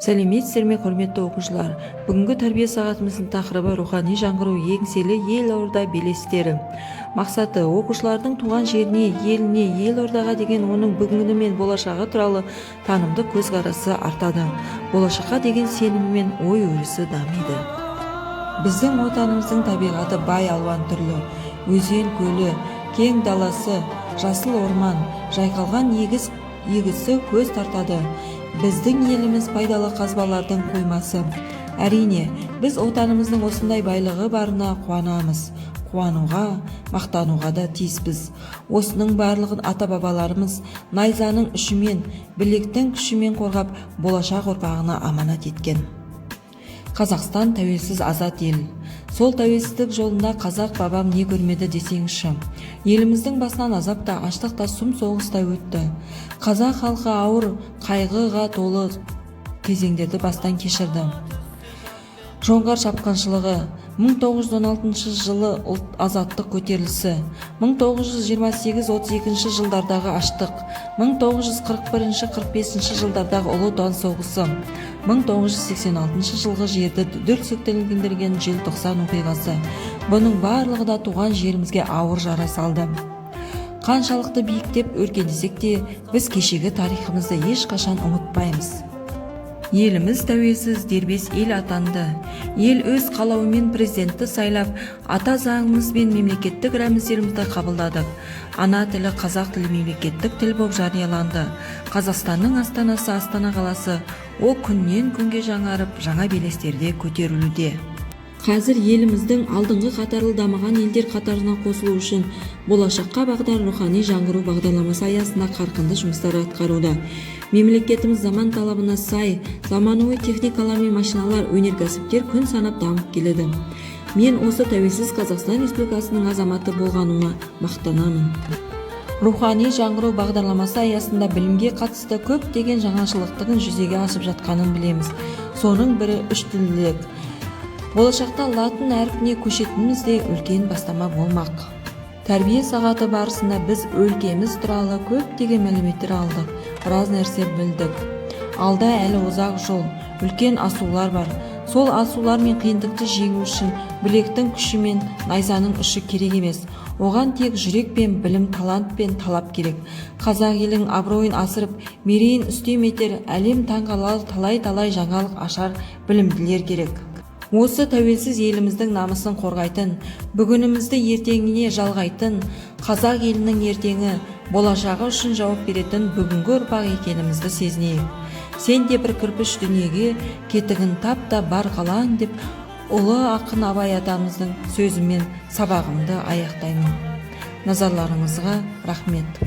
Сәлеметсіздер ме, құрметті оқушылар? Бүгінгі тәрбие сағатымыздың тақырыбы рухани жаңғыру еңселі елорда белестері. Мақсаты оқушылардың туған жеріне, еліне, елордаға деген оның бүгіні мен болашағы туралы танымды көзқарасы артады. Болашаққа деген сенімі мен ой-өрісі дамиды. Біздің отанымыздың табиғаты бай алуан түрлі. Өзен, көлі, кең даласы, жасыл орман, жайқалған егісі көз тартады. Біздің еліміз пайдалы қазбалардың қоймасы. Әрине, біз отанымыздың осындай байлығы барына қуанамыз. Қуануға, мақтануға да тиіспіз. Осының барлығын ата-бабаларымыз найзаның ұшымен, білектің күшімен қорғап, болашақ ұрпағына аманат еткен. Қазақстан тәуелсіз азат ел. Сол тәуелсіздік жолында қазақ бабам не көрмеді десеңізші. Еліміздің басынан азап та, аштық та, сұм соғыс та өтті. Қазақ халқы ауыр, қайғыға толы кезеңдерді бастан кешірді. Жоңғар шапқыншылығы, 1916 жылы ұлт азаттық көтерілісі, 1928-32 жылдардағы аштық, 1941-45 жылдардағы ұлы отан соғысы, 1986 жылғы жерді дүр сілкіндірген желтоқсан оқиғасы. Бұның барлығы да туған жерімізге ауыр жара салды. Қаншалықты биіктеп өркендесек те, біз кешегі тарихымызды ешқашан ұмытпаймыз. Еліміз тәуелсіз дербес ел атанды. Ел өз қалауымен президентті сайлап, ата заңымыз бен мемлекеттік рәміздерімізді қабылдадық. Ана тілі қазақ тілі мемлекеттік тіл болып жарияланды. Қазақстанның астанасы Астана қаласы ол күннен күнге жаңарып, жаңа белестерде көтерілуде. Қазір еліміздің алдыңғы қатарлы дамыған елдер қатарына қосылу үшін болашаққа бағдар рухани жаңғыру бағдарламасы аясында қарқынды жұмыстар атқаруда. Мемлекетіміз заман талабына сай, заманауи техникалар мен машиналар, өнеркәсіптер күн санап дамып келеді. Мен осы тәуелсіз Қазақстан Республикасының азаматы болғаныма мақтанамын. Рухани жаңғыру бағдарламасы аясында білімге қатысты көптеген жаңашылдықтың жүзеге асып жатқанын білеміз. Соның бірі үштілділік. Болашақта латын әрпіне көшетініміз де үлкен бастама болмақ. Тәрбие сағаты барысында біз өлкеміз туралы көптеген мәліметтер алдық, біраз нәрсе білдік. Алда әлі ұзақ жол, үлкен асулар бар. Сол асулар мен қиындықты жеңу үшін білектің күші мен найзаның ұшы керек емес. Оған тек жүрек пен білім, талант пен талап керек. Қазақ елінің абыройын асырып, мерейін үстем етер, әлем таңғалар талай-талай жаңалық ашар білімділер керек. Осы тәуелсіз еліміздің намысын қорғайтын, бүгінімізді ертеңіне жалғайтын, қазақ елінің ертеңі, болашағы үшін жауап беретін бүгінгі ұрпақ екенімізді сезінейік. Сен де бір кірпіш дүниеге, кетігін тап та бар қалаң деп, ұлы ақын Абай атамыздың сөзімен сабағымды аяқтаймын. Назарларыңызға рахмет.